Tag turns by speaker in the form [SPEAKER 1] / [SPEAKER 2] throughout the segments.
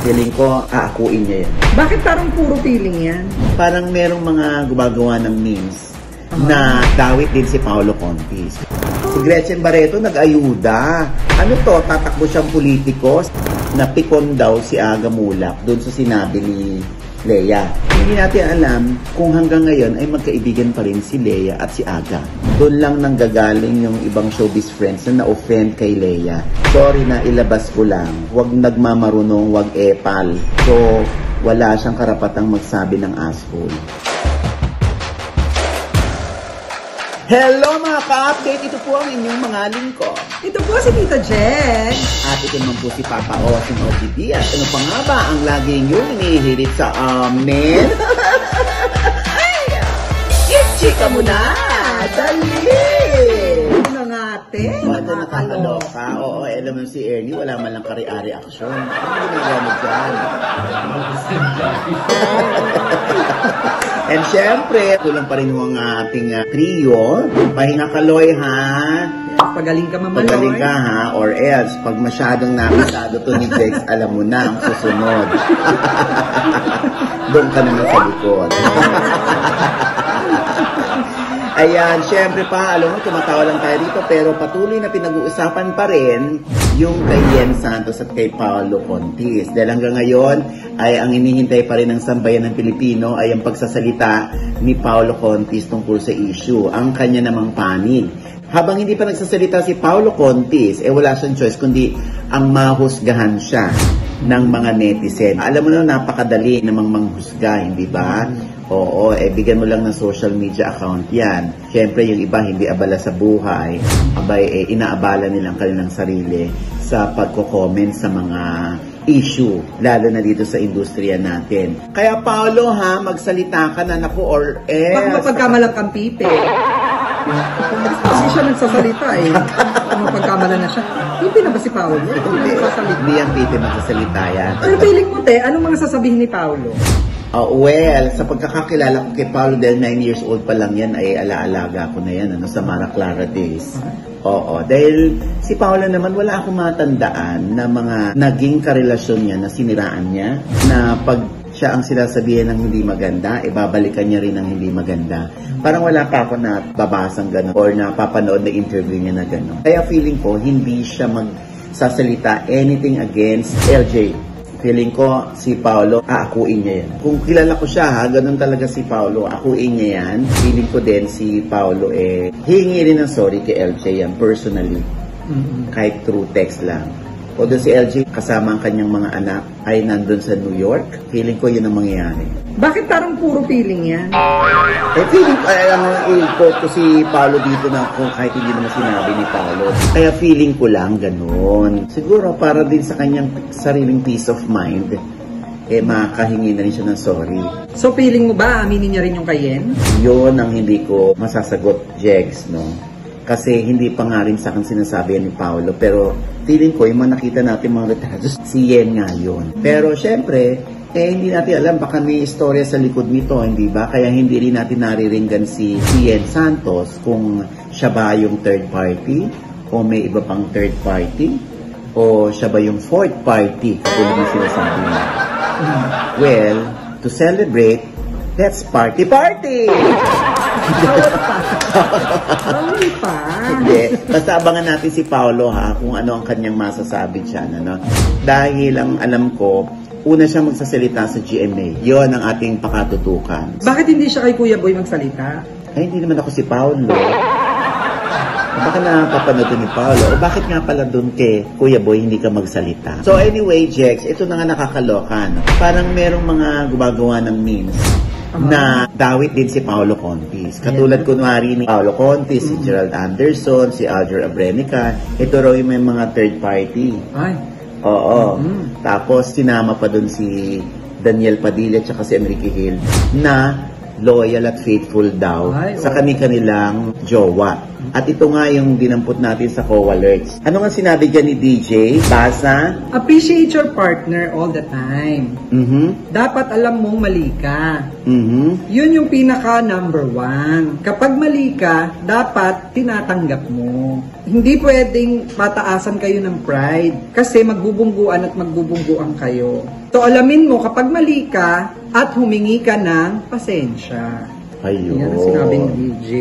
[SPEAKER 1] Feeling ko, aakuin niya yan.
[SPEAKER 2] Bakit parang puro feeling yan?
[SPEAKER 1] Parang merong mga gumagawa ng memes na dawit din si Paolo Contis. Si Gretchen Barreto nag-ayuda. Ano to, tatakbo siyang politiko. Napikon daw si Aga Mulak doon sa sinabi ni Lea. Hindi natin alam kung hanggang ngayon ay magkaibigan pa rin si Lea at si Aga. Doon lang nanggagaling yung ibang showbiz friends na na-offend kay Lea. Sorry na, ilabas ko lang. Huwag nagmamarunong, huwag epal. So, wala siyang karapatang magsabi ng asshole. Hello mga ka-update! Ito po ang inyong mga lingkod.
[SPEAKER 2] Ito po si Tita Jen.
[SPEAKER 1] At ito naman po si Papa O, si Moji Diaz. Ano pa nga ba ang lagi niyong inihirit sa amin? Chika mo na! Dali!
[SPEAKER 2] Ano nga ate?
[SPEAKER 1] Ito nakakaloka. Oo, alam mo si Ernie, wala man lang kari-ari action. Ano ginagawa mo dyan? And syempre, kulang pa rin yung ating trio. Pahinga kaloy ha.
[SPEAKER 2] Pagaling ka mamaloy.
[SPEAKER 1] Pagaling ka ha. Or else, pag masyadong nakasado to ni Jex, alam mo na ang susunod. Doon ka naman sa likod. Ayan, syempre pa, alam mo, tumatawa lang tayo dito, pero patuloy na pinag-uusapan pa rin yung kay Yen Santos at kay Paolo Contis. Dahil hanggang ngayon, ay ang inihintay pa rin ng sambayan ng Pilipino ay ang pagsasalita ni Paolo Contis tungkol sa issue, ang kanya namang panig. Habang hindi pa nagsasalita si Paolo Contis, wala siyang choice kundi ang mahusgahan siya ng mga netizen. Alam mo na, napakadali namang manghusga, hindi ba? Oo, bigyan mo lang ng social media account yan. Siyempre, yung iba hindi abala sa buhay, abay, inaabala nilang kanilang sarili sa pagko-comment sa mga issue, lalo na dito sa industriya natin. Kaya Paolo ha, magsalita ka na naku or
[SPEAKER 2] Baka mapagkamalang kang pipe. Kasi siya nagsasalita mapagkamala na siya. Pipe na ba si Paolo?
[SPEAKER 1] Hindi yan pipe magsasalita yan.
[SPEAKER 2] Ano feeling mo te? Anong mga sasabihin ni Paolo?
[SPEAKER 1] Well, sa pagkakakilala ko kay Paolo dahil 9 years old pa lang yan, ay alaalaga ko na yan, sa Mara Clara days. Oo, dahil si Paolo naman wala akong matandaan na mga naging karelasyon niya na siniraan niya, na pag siya ang sinasabihin ng hindi maganda, babalikan niya rin ng hindi maganda. Parang wala pa ako na babasang gano'n or napapanood na interview niya na gano'n. Kaya feeling ko, hindi siya magsasalita anything against LJ. Feeling ko, si Paolo, aakuin niya yan. Kung kilala ko siya, ganun talaga si Paolo, akuin niya yan. Feeling ko din si Paolo, hihingi rin ng sorry kay LJ yan, personally. Kahit through text lang. O doon si LJ, kasama ang kanyang mga anak, ay nandun sa New York. Feeling ko yun ang mangyayari.
[SPEAKER 2] Bakit parang puro feeling yan?
[SPEAKER 1] Feeling ko, ang i-quote ko si Paolo dito na kung kahit hindi naman sinabi ni Paolo. Kaya feeling ko lang ganun. Siguro para din sa kanyang sariling peace of mind, makahingi na rin siya ng sorry.
[SPEAKER 2] So feeling mo ba, aminin niya rin yung kay Yen?
[SPEAKER 1] Yun ang hindi ko masasagot, Jegs, no? Kasi hindi pa nga rin sa akin sinasabi ni Paolo. Pero feeling ko, yung mga nakita natin mga retratos, si Yen nga yun. Pero syempre, hindi natin alam, baka may istorya sa likod nito, hindi ba? Kaya hindi rin natin nariringgan si Yen Santos kung siya ba yung third party, o may iba pang third party, o siya ba yung fourth party, katulad ng sinasabi niya. Well, to celebrate, let's party!
[SPEAKER 2] Hindi pa.
[SPEAKER 1] Hindi. Basta abangan natin si Paolo ha, kung ano ang kanyang masasabi dyan. Ano? Dahil ang alam ko, una siyang magsasalita sa GMA. Yon ang ating pakatutukan.
[SPEAKER 2] Bakit hindi siya kay Kuya Boy magsalita?
[SPEAKER 1] Ay, hindi naman ako si Paolo. Baka napapanood ni Paolo. O bakit nga pala doon kay Kuya Boy hindi ka magsalita? So anyway, Jex, ito na nga nakakaloka. No? Parang merong mga gumagawa ng memes na dawit din si Paolo Contis. Katulad kunwari ni Paolo Contis, si Gerald Anderson, si Alger Abrenica. Ito raw yung may mga third party.
[SPEAKER 2] Ay.
[SPEAKER 1] Oo. Tapos sinama pa doon si Daniel Padilla at si Enrique Hill na loyal at faithful daw sa kanilang jowa. At ito nga yung dinampot natin sa COA alerts. Ano nga sinabi dyan ni DJ? Basa?
[SPEAKER 2] Appreciate your partner all the time. Dapat alam mong mali ka. Yun yung pinaka number 1. Kapag mali ka, dapat tinatanggap mo. hindi pwedeng pataasan kayo ng pride kasi magbubungguan at magbubungguan kayo. So alamin mo kapag mali ka at humingi ka ng pasensya.
[SPEAKER 1] Ayun.
[SPEAKER 2] Yan ang sinabi ni DJ.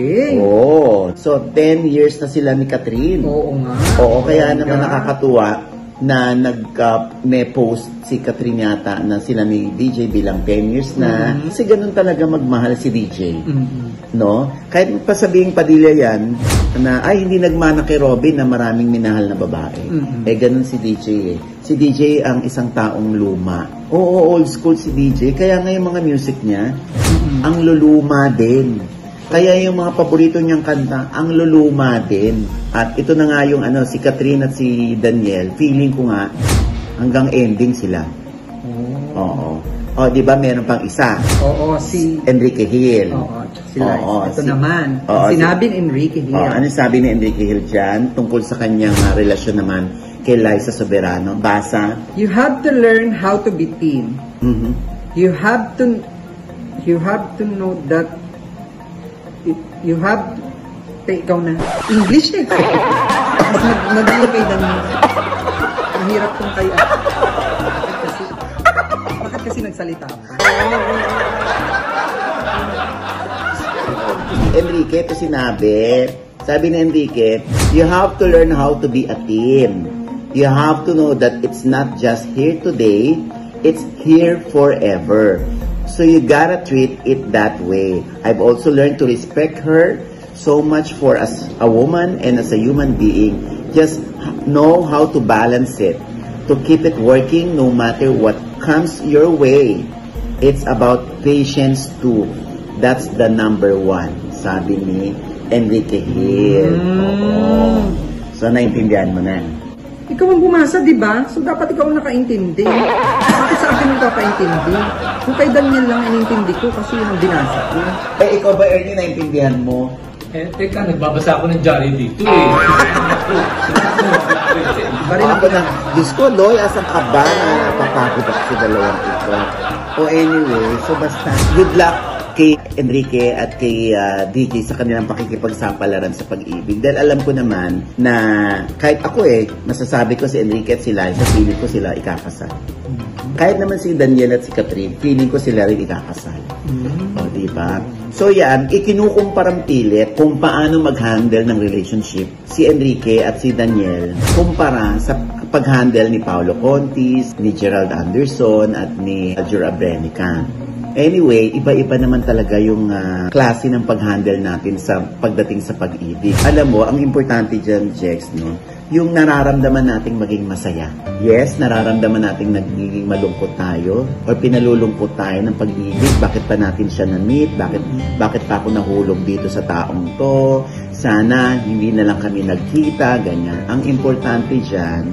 [SPEAKER 1] Oo. So, 10 years na sila ni Catherine.
[SPEAKER 2] Oo nga.
[SPEAKER 1] Oo, kaya naman nakakatuwa na may post si Catherine yata na sila ni DJ bilang 10 years na. Kasi ganun talaga magmahal si DJ. No? Kahit pasabing Padilla yan, na ay hindi nagmana kay Robin na maraming minahal na babae. Eh ganun si DJ eh. Si DJ ang isang taong luma. Oo, old school si DJ. Kaya nga yung mga music niya, ang luluma din. Kaya yung mga paborito niyang kanta, ang luluma din. At ito na nga yung si Catherine at si Daniel, feeling ko nga hanggang ending sila. Oo. O, di ba meron pang isa?
[SPEAKER 2] Oo, si
[SPEAKER 1] Enrique Hill.
[SPEAKER 2] Oo, sila. Ito naman.
[SPEAKER 1] Oo,
[SPEAKER 2] sinabi ni Enrique Hill.
[SPEAKER 1] Ano sabi ni Enrique Hill dyan? Tungkol sa kanyang relasyon naman kay Liza Soberano. Basa.
[SPEAKER 2] You have to learn how to be teen. You have to know that you have ikaw na. English eh. Nag-iing kay Daniel. Mahirap kung kayo. Bakit kasi nagsalita ka?
[SPEAKER 1] Enrique, ito sinabi. Sabi ni Enrique, you have to learn how to be a team. You have to know that it's not just here today, it's here forever. So you gotta treat it that way. I've also learned to respect her so much for as a woman and as a human being. Just know how to balance it, to keep it working no matter what comes your way. It's about patience too. That's the number one, sabi ni Enrique Hill. So naintindihan mo na.
[SPEAKER 2] Ikaw ang bumasa, di ba? So, dapat ikaw ang nakaintindi. Bakit sa akin ang kakaintindi? Kung kay Daniel lang inintindi ko kasi yun ang binasa ko.
[SPEAKER 1] Eh, ikaw ba, Ernie, naintindihan mo?
[SPEAKER 3] Eh, teka, nagbabasa ako ng Johnny dito eh.
[SPEAKER 1] Ako na, Diyos ko, Loy, asan ka ba na napapagod ako sa dalawang ito? O anyway, so basta, good luck kay Enrique at kay DJ sa kanilang pakikipagsapalaran sa pag-ibig. Dahil alam ko naman na kahit ako masasabi ko si Enrique at si Liza, feeling ko sila ikakasal. Kahit naman si Daniel at si Catherine, feeling ko sila rin ikakasal. O, diba? So yan, ikinukumparang pilit kung paano mag-handle ng relationship si Enrique at si Daniel kumpara sa pag-handle ni Paolo Contis, ni Gerald Anderson at ni Aljur Abrenica. Anyway, iba-iba naman talaga yung klase ng pag-handle natin sa pagdating sa pag-ibig. Alam mo, ang importante dyan, Jex, no? Yung nararamdaman nating maging masaya. Yes, nararamdaman nating nagiging malungkot tayo or pinalulungkot tayo ng pag-ibig. Bakit pa natin siya na-meet? Bakit pa ako nahulog dito sa taong to? Sana hindi na lang kami nagkita, ganyan. Ang importante dyan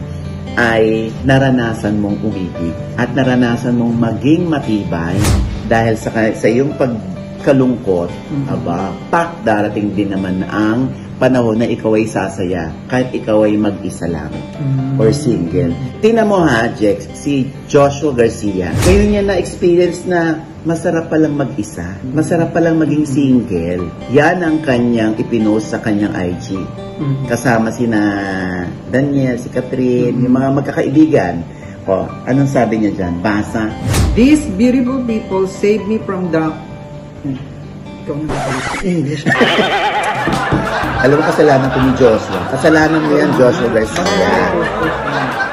[SPEAKER 1] ay naranasan mong umibig at naranasan mong maging matibay dahil sa iyong pagkalungkot, darating din naman ang panahon na ikaw ay sasaya kahit ikaw ay mag-isa lang or single. Tingnan mo ha, Jex, si Joshua Garcia. Ngayon niya na-experience na masarap palang mag-isa. Masarap palang maging single. Yan ang kanyang ipinost sa kanyang IG. Kasama sina Daniel, si Catherine, yung mga magkakaibigan. O, anong sabi niya dyan? Basa.
[SPEAKER 2] These beautiful people saved me from the... Ikaw na English.
[SPEAKER 1] Alam mo, kasalanan ko ni Joshua. Kasalanan mo yan, Joshua Garcia.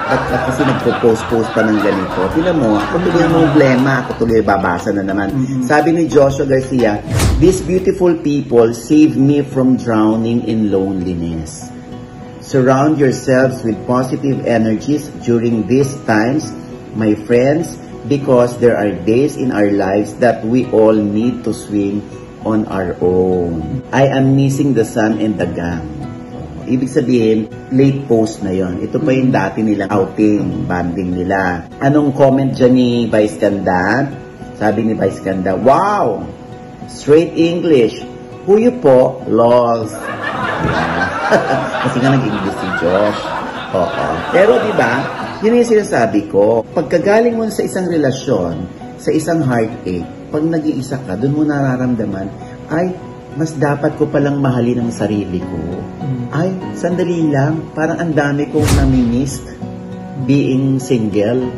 [SPEAKER 1] At kasi nagpo-post pa ng ganito. Tingnan mo, ako tuloy ang problema. Ako tuloy babasa na naman. Sabi ni Joshua Garcia, these beautiful people save me from drowning in loneliness. Surround yourselves with positive energies during these times, my friends, because there are days in our lives that we all need to swim on our own. I am missing the sun and the gang. Ibig sabihin, late post na yon. Ito pa yung dati nilang outing, banding nila. Anong comment dyan ni Vice Ganda? Sabi ni Vice Ganda, wow! Straight English. Who you po? Lols. Kasi nga nag-English si Josh. Oo. Pero diba, yun yung sinasabi ko. Pagkagaling mo sa isang relasyon, sa isang heartache, pag nag-iisa ka, doon mo nararamdaman, ay, mas dapat ko palang mahalin ang sarili ko. Ay, sandali lang, parang ang dami kong namimiss being single.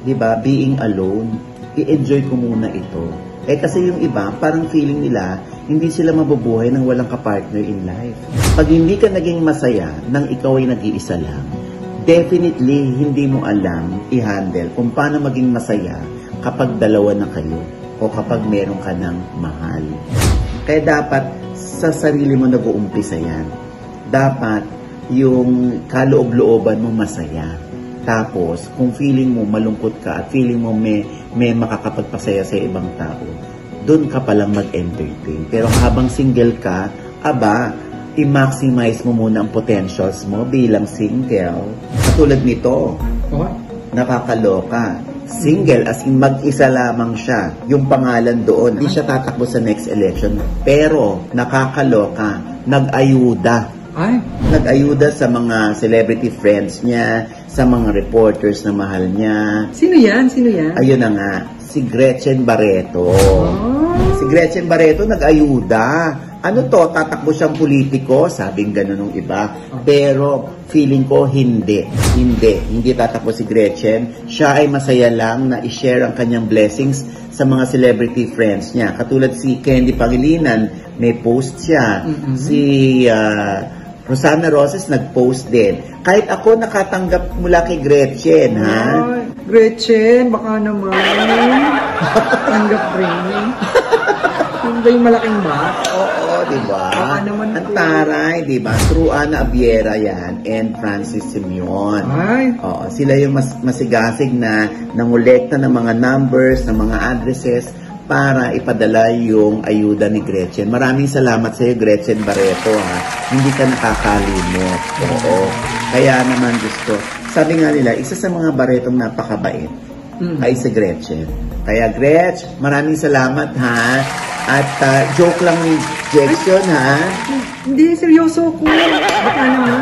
[SPEAKER 1] Diba? Being alone. I-enjoy ko muna ito. Kasi yung iba, parang feeling nila, hindi sila mabubuhay nang walang kapartner in life. Pag hindi ka naging masaya nang ikaw ay nag-iisa lang, definitely hindi mo alam i-handle kung paano maging masaya kapag dalawa na kayo o kapag meron ka ng mahal. Kaya dapat sa sarili mo nag-uumpisa yan. Dapat yung kaloob-looban mo masaya. Tapos, kung feeling mo malungkot ka at feeling mo may makakapagpasaya sa ibang tao, doon ka palang mag-entertain. Pero habang single ka, i-maximize mo muna ang potentials mo bilang single. Katulad nito, nakakaloka. Single, as in mag-isa lamang siya. Yung pangalan doon, hindi siya tatakbo sa next election. Pero, nakakaloka, nag-ayuda. Nag-ayuda sa mga celebrity friends niya, sa mga reporters na mahal niya.
[SPEAKER 2] Sino yan? Sino yan?
[SPEAKER 1] Ayun na nga, si Gretchen Barreto. Si Gretchen Barreto nag-ayuda. Ano to, tatakbo siyang politiko? Sabing gano'n nung iba. Pero feeling ko hindi. Hindi tatakbo si Gretchen. Siya ay masaya lang na i-share ang kanyang blessings sa mga celebrity friends niya. Katulad si Candy Pangilinan, may post siya. Si Rosana Roses nag-post din. Kahit ako nakatanggap mula kay Gretchen, ha?
[SPEAKER 2] Gretchen, baka naman. Tanggap rin. Hindi yung malaking box.
[SPEAKER 1] Oo, diba?
[SPEAKER 2] Baka naman
[SPEAKER 1] ang taray, diba? True Ana Abiera yan and Francis Simeon. Oo, sila yung masigasig na nangolekta ng mga numbers, ng mga addresses para ipadala yung ayuda ni Gretchen. Maraming salamat sa iyo, Gretchen Barreto, ha? Hindi ka nakakalimot. Oo. Kaya naman gusto. Sabi nga nila, isa sa mga Barretong napakabait ay si Gretchen. Kaya Gretch, maraming salamat, ha? At joke lang ni Jackson, ha?
[SPEAKER 2] Hindi, seryoso ko. Baka naman.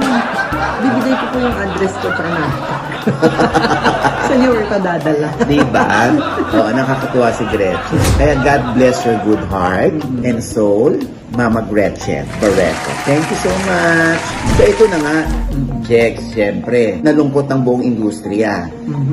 [SPEAKER 2] Bibigay ko po yung address ko para na. Sa New York dadala.
[SPEAKER 1] Diba? Oo, nakakatuwa si Gretchen. Kaya God bless your good heart and soul, Mama Gretchen Barreto. Thank you so much. So ito na nga, Jex, syempre, nalungkot ang buong industriya.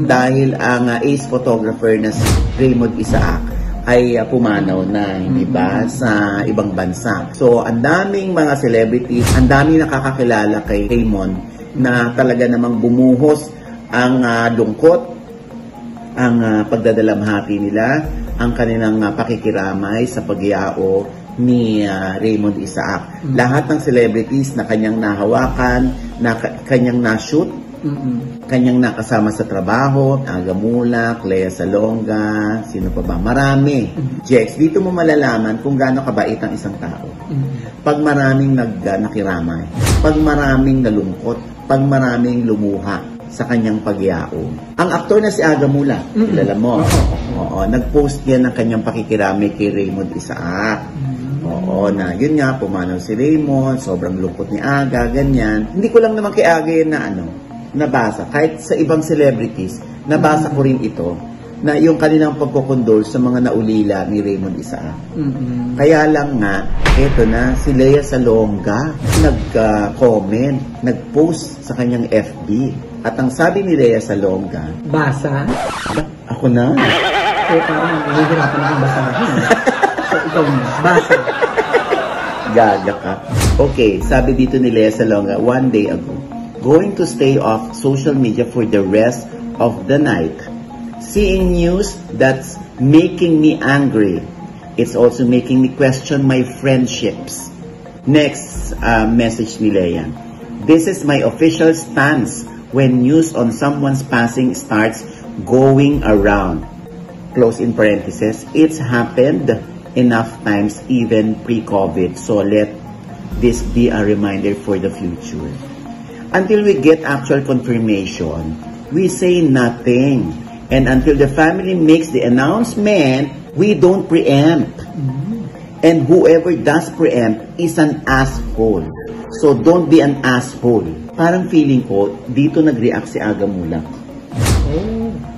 [SPEAKER 1] Dahil ang ace photographer na si Raymond Isaac ay pumanaw na, hindi ba, sa ibang bansa. So, ang daming mga celebrities, ang daming nakakakilala kay Raymond na talaga namang bumuhos ang lungkot, ang pagdadalamhati nila, ang kanilang pakikiramay sa pagyao ni Raymond Isaac. Lahat ng celebrities na kanyang nahawakan, na kanyang na-shoot, kanyang nakasama sa trabaho, Aga Mulak, Lea Salonga, sino pa ba? Marami. Jex, dito mo malalaman kung gaano kabait ang isang tao. Pag maraming nakiramay, pag maraming nalungkot, pag maraming lumuha sa kanyang pagyao. Ang aktor na si Aga Mulak, kilala mo? Oo, nag-post yan ng kanyang pakikiramay kay Raymond Isaac. Oo, na yun nga, pumanaw si Raymond, sobrang lungkot ni Aga, ganyan. Hindi ko lang naman kay Aga yun na nabasa. Kahit sa ibang celebrities, nabasa ko rin ito, na yung kanilang pagkukondol sa mga naulila ni Raymond Isaac. Kaya lang nga, eto na, si Lea Salonga, nag-comment, nag-post sa kanyang FB. At ang sabi ni Lea Salonga,
[SPEAKER 2] basa?
[SPEAKER 1] Ako na.
[SPEAKER 2] So, parang nahihirapan akong basahin. So, ikaw na. Basa.
[SPEAKER 1] Gaga ka. Okay, sabi dito ni Lea Salonga, one day ago, going to stay off social media for the rest of the night. Seeing news that's making me angry. It's also making me question my friendships. Next message ni Lea. This is my official stance when news on someone's passing starts going around. Close in parentheses. It's happened enough times even pre-COVID. So let this be a reminder for the future. Until we get actual confirmation, we say nothing. And until the family makes the announcement, we don't preempt. And whoever does preempt is an asshole. So don't be an asshole. Parang feeling ko, dito nag-react si Aga Mulak.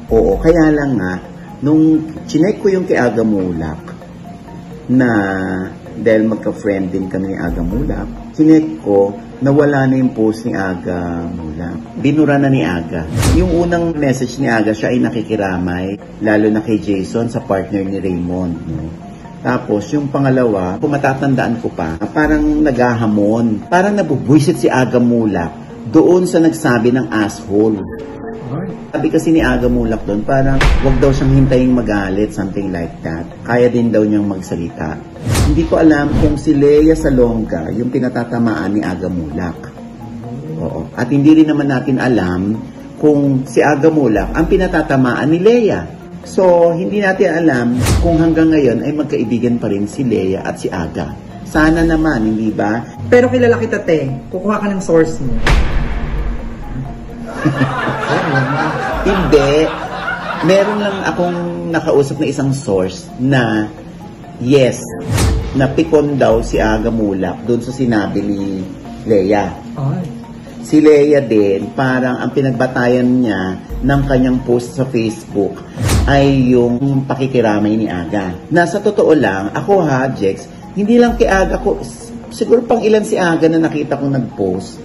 [SPEAKER 1] Oo, kaya lang nga, nung chinek ko yung kay Aga Mulak, na dahil magka-friend din kami ni Aga Mulak, sinek ko, nawala na yung post ni Aga Mulak. Binura na ni Aga. Yung unang message ni Aga, siya ay nakikiramay, lalo na kay Jason sa partner ni Raymond. No? Tapos, yung pangalawa, kung matatandaan ko pa, parang naghahamon, parang nabubwisit si Aga Mulak doon sa nagsabi ng asshole. Sabi kasi ni Aga Mulak doon, parang wag daw siyang hintayin magalit, something like that. Kaya din daw niyang magsalita. Hindi ko alam kung si Lea Salonga yung pinatatamaan ni Aga Mulak. Oo. At hindi rin naman natin alam kung si Aga Mulak ang pinatatamaan ni Lea. So, hindi natin alam kung hanggang ngayon ay magkaibigan pa rin si Lea at si Aga. Sana naman, hindi ba?
[SPEAKER 2] Pero kilala kita, te. Kukuha ka ng source mo.
[SPEAKER 1] Hindi. Meron lang akong nakausap na isang source na yes, napikon daw si Aga Mulak doon sa sinabi ni Lea. Si Lea din, parang ang pinagbatayan niya ng kanyang post sa Facebook ay yung pakikiramay ni Aga. Na sa totoo lang, ako ha, Jex, hindi lang kay Aga ko, siguro pang ilan si Aga na nakita ko nag-post.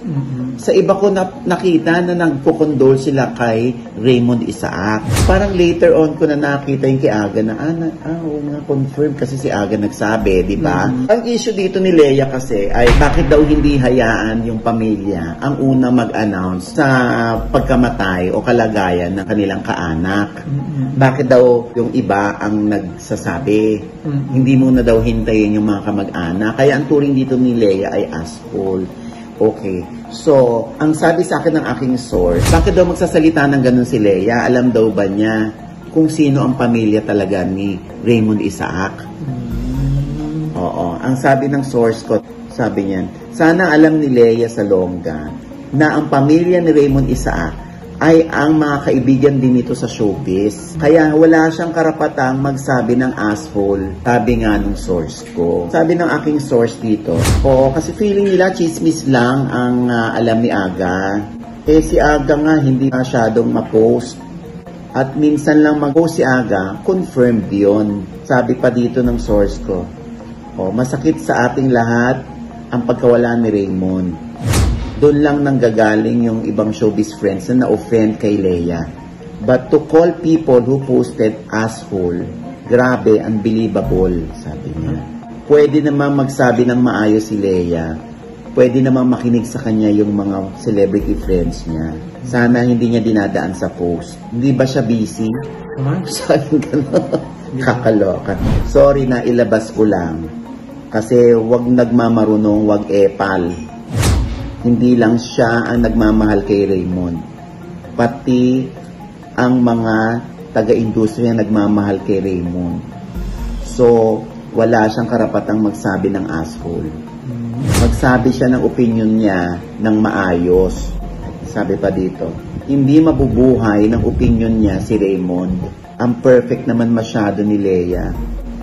[SPEAKER 1] Sa iba ko nakita na nagkukondol sila kay Raymond Isaac. Parang later on ko na nakita yung kay Aga na, oo nga, confirm kasi si Aga nagsabi, di ba? Ang issue dito ni Lea kasi ay bakit daw hindi hayaan yung pamilya ang una mag-announce sa pagkamatay o kalagayan ng kanilang kaanak. Bakit daw yung iba ang nagsasabi? Hindi muna daw hintayin yung mga kamag-anak. Kaya ang turing dito ni Lea ay asshole. Okay. So, ang sabi sa akin ng aking source, bakit daw magsasalita ng ganun si Lea? Alam daw ba niya kung sino ang pamilya talaga ni Raymond Isaac? Oo. Ang sabi ng source ko, sabi niyan, sana alam ni Lea Salonga na ang pamilya ni Raymond Isaac ay ang mga kaibigan din nito sa showbiz. Kaya wala siyang karapatang magsabi ng asshole, sabi nga nung source ko. Sabi ng aking source dito, kasi feeling nila chismis lang ang alam ni Aga. Si Aga nga hindi masyadong ma-post. At minsan lang mag-post si Aga, confirmed yon. Sabi pa dito ng source ko, masakit sa ating lahat ang pagkawala ni Raymond. Doon lang nanggagaling yung ibang showbiz friends na na-offend kay Lea. But to call people who posted asshole, grabe, unbelievable, sabi niya. Pwede naman magsabi ng maayos si Lea. Pwede naman makinig sa kanya yung mga celebrity friends niya. Sana hindi niya dinadaan sa post. Hindi ba siya busy? Sabi kakaloka. Sorry na ilabas ko lang. Kasi wag nagmamarunong, wag epal. Hindi lang siya ang nagmamahal kay Raymond. Pati ang mga taga-industriya nagmamahal kay Raymond. So, wala siyang karapatang magsabi ng asshole. Magsabi siya ng opinion niya ng maayos. Sabi pa dito, hindi mabubuhay ng opinion niya si Raymond. Ang perfect naman masyado ni Lea.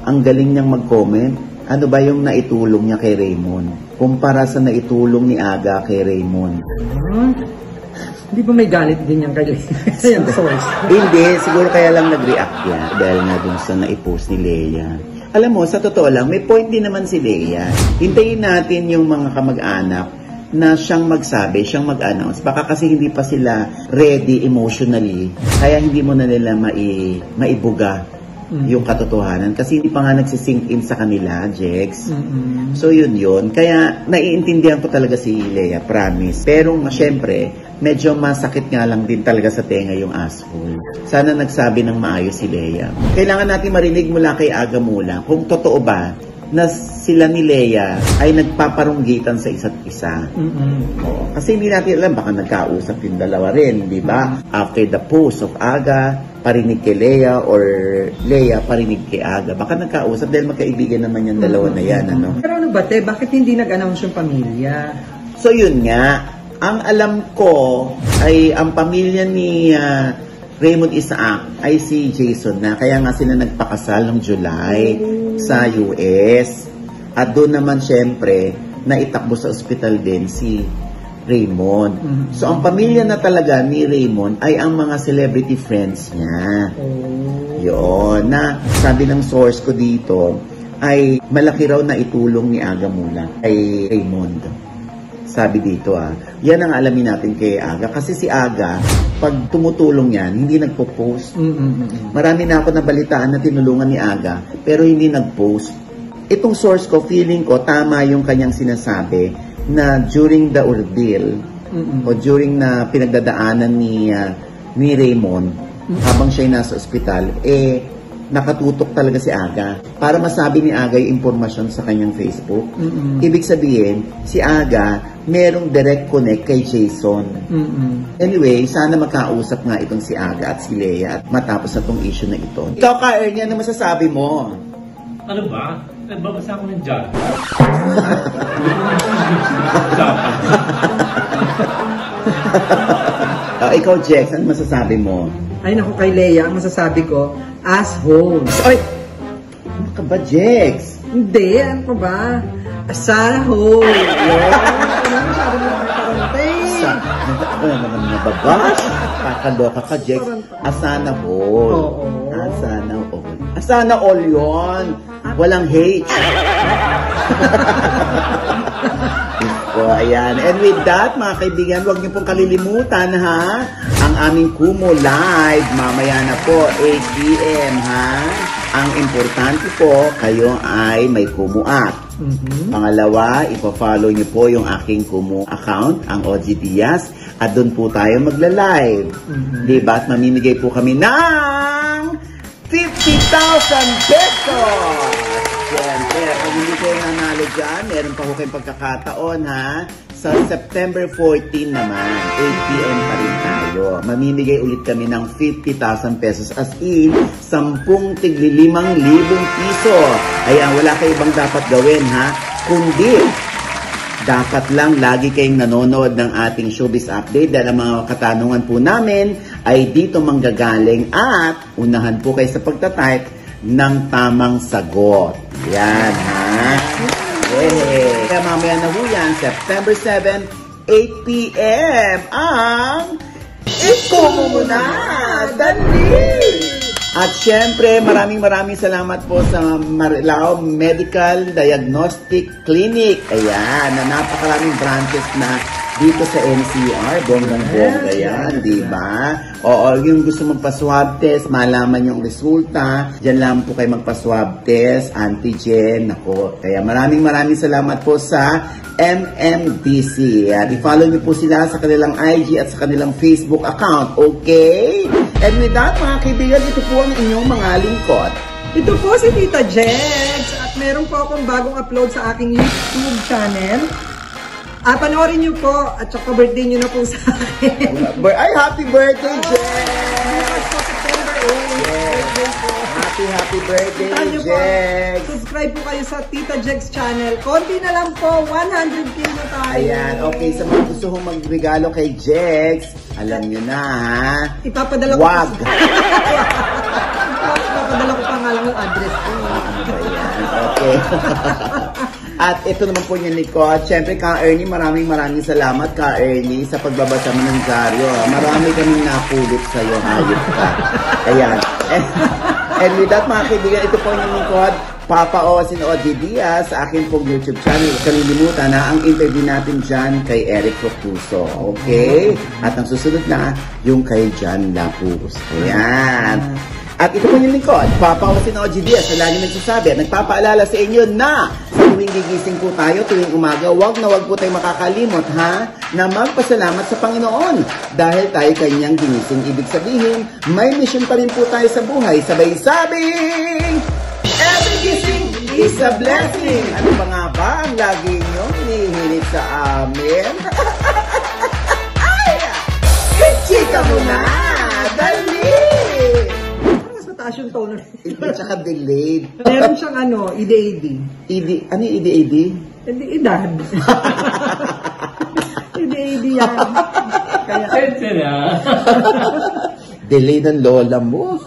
[SPEAKER 1] Ang galing niyang mag-comment. Ano ba yung naitulong niya kay Raymond? Kumpara sa naitulong ni Aga kay Raymond.
[SPEAKER 2] Hindi ba may galit din yung kay source?
[SPEAKER 1] Hindi, siguro kaya lang nag-react yan dahil nga dun sa naipost ni Lea. Alam mo, sa totoo lang, may point din naman si Lea. Hintayin natin yung mga kamag-anak na siyang magsabi, siyang mag-announce. Baka kasi hindi pa sila ready emotionally, kaya hindi mo na nila maibuga yung katotohanan. Kasi hindi pa nga nagsisink in sa kanila, Jex. So yun. Kaya naiintindihan ko talaga si Lea, promise. Pero syempre, medyo masakit nga lang din talaga sa tenga yung asshole. Sana nagsabi ng maayos si Lea. Kailangan natin marinig mula kay Aga Mulak kung totoo ba na sila ni Lea ay nagpaparunggitan sa isa't isa. Oo. Kasi hindi natin alam, baka nagkausap yung dalawa rin, di ba? After the post of Aga, parinig kay Lea, or Lea, parinig kay Aga. Baka nagkausap dahil magkaibigan naman yung dalawa na yan, ano?
[SPEAKER 2] Pero ano ba, te? Bakit hindi nag-announce yung pamilya?
[SPEAKER 1] So yun nga, ang alam ko ay ang pamilya ni Raymond Isaac ay si Jason na. Kaya nga sila nagpakasal noong July sa US. At doon naman syempre, naitakbo sa ospital din si Raymond. So ang pamilya na talaga ni Raymond ay ang mga celebrity friends niya. Yun. Na sabi ng source ko dito, ay malaki raw na itulong ni Aga Mula kay Raymond. Sabi dito yan ang alamin natin kay Aga. Kasi si Aga, pag tumutulong yan, hindi nagpo-post. Marami na ako nabalitaan na tinulungan ni Aga, pero hindi nag-post. Itong source ko, feeling ko, tama yung kanyang sinasabi na during the ordeal, o during na pinagdadaanan ni Raymond, habang siya'y nasa ospital, nakatutok talaga si Aga para masabi ni Aga yung impormasyon sa kanyang Facebook. Ibig sabihin, si Aga merong direct connect kay Jason. Anyway, sana magkausap nga itong si Aga at si Lea at matapos na itong issue na ito. Ikaw ka, Ernie, ano masasabi mo?
[SPEAKER 3] Ano ba? Nagbabasa ako ng John.
[SPEAKER 1] Ikaw, Jex, ano masasabi mo?
[SPEAKER 2] Ay, naku, kay Lea, ang masasabi ko, asshole.
[SPEAKER 1] Ay! Ano ka ba, Jex?
[SPEAKER 2] Hindi, ano pa ba? Asshole. Masyado mo nakakarante.
[SPEAKER 1] Ano naman nababas? Kakaloka ka, Jex. Asana all.
[SPEAKER 2] Oo.
[SPEAKER 1] Asana all. Asana all yun. Walang hate. So, ayan. And with that, mga kaibigan, huwag niyo pong kalilimutan, ha? Ang aming Kumu Live, mamaya na po, 8 p.m., ha? Ang importante po, kayo ay may Kumu app. Pangalawa, ipa-follow niyo po yung aking Kumu account, ang OG Diaz, at doon po tayo magla-live. Diba? At mamimigay po kami ng 50,000 pesos! Siyempre, kung hindi kayo nanalo dyan, meron pa ko kayong pagkakataon, ha? Sa September 14 naman, 8 p.m. pa rin tayo. Mamimigay ulit kami ng 50,000 pesos as in, 10 tigli 5,000 piso. Ayan, wala kayo ibang dapat gawin, ha? Kundi, dapat lang lagi kayong nanonood ng ating Showbiz Update dahil ang mga katanungan po namin ay dito manggagaling at unahan po kayo sa pagtatype ng tamang sagot. Yan, ha? Yay! Kaya mamaya na po yan, September 7, 8 p.m. ang Ikumu mo na! Dali! At syempre, maraming salamat po sa Marilao Medical Diagnostic Clinic. Ayan, na napakaraming branches na dito sa NCR, bonggang-bongga yan, di ba? Oo, yung gusto magpa-swab test, malaman yung resulta, dyan lang po kayo magpa-swab test, antigen, ako. Kaya maraming salamat po sa MMDC. At i-follow niyo po sila sa kanilang IG at sa kanilang Facebook account, okay? And with that, mga kaibigan, ito po ang inyong mga lingkod.
[SPEAKER 2] Ito po si Tita Jex at meron po akong bagong upload sa aking YouTube channel. Panoorin niyo po at saka birthday niyo na po sa akin.
[SPEAKER 1] Ay, happy birthday, Jex!
[SPEAKER 2] Bukas po, September 8. Birthday po.
[SPEAKER 1] Happy birthday,
[SPEAKER 2] Thank you po.
[SPEAKER 1] Jex!
[SPEAKER 2] Subscribe po kayo sa Tita Jex channel. Konti na lang po, 100k na tayo.
[SPEAKER 1] Ayan, okay. Sa mga gusto kong magregalo kay Jex, alam niyo na, ha?
[SPEAKER 2] Ipapadala ko.
[SPEAKER 1] Wag!
[SPEAKER 2] Ipapadala ko pa nga lang yung address ko.
[SPEAKER 1] Ayan, okay. At ito naman po yung likod. Siyempre, Ka Ernie, maraming salamat, Ka Ernie, sa pagbabasa mo ng dyaryo. Marami kaming napulot sa'yo, hayop ka. Ayan. And with that, mga kaibigan, ito po yung likod. Papa Osin O.G. Diaz sa akin pong YouTube channel. Kalilimutan na ang interview natin dyan kay Eric Rocuso. Okay? At ang susunod na, yung kay John Lapus. Ayan. At ito po yung lingkod, Papa Osin O.G. Diaz, na lagi nagsasabi at nagpapaalala sa inyo na sa tuwing gigising po tayo, tuwing umaga, wag po tayong makakalimot, ha? Na magpasalamat sa Panginoon dahil tayo kanyang ginising. Ibig sabihin, may mission pa rin po tayo sa buhay. Sabay-sabing, every gising is a blessing. Ano pa nga ba ang lagi nyo hinihilit sa amin? Ay! Chika mo na! Dali!
[SPEAKER 2] Taas yung tono.
[SPEAKER 1] At saka delayed.
[SPEAKER 2] Meron siyang EDAD.
[SPEAKER 1] Ano yung EDAD?
[SPEAKER 2] Edad. EDAD yan. Kaya,
[SPEAKER 3] Sensor na.
[SPEAKER 1] Delayed ang lola mo.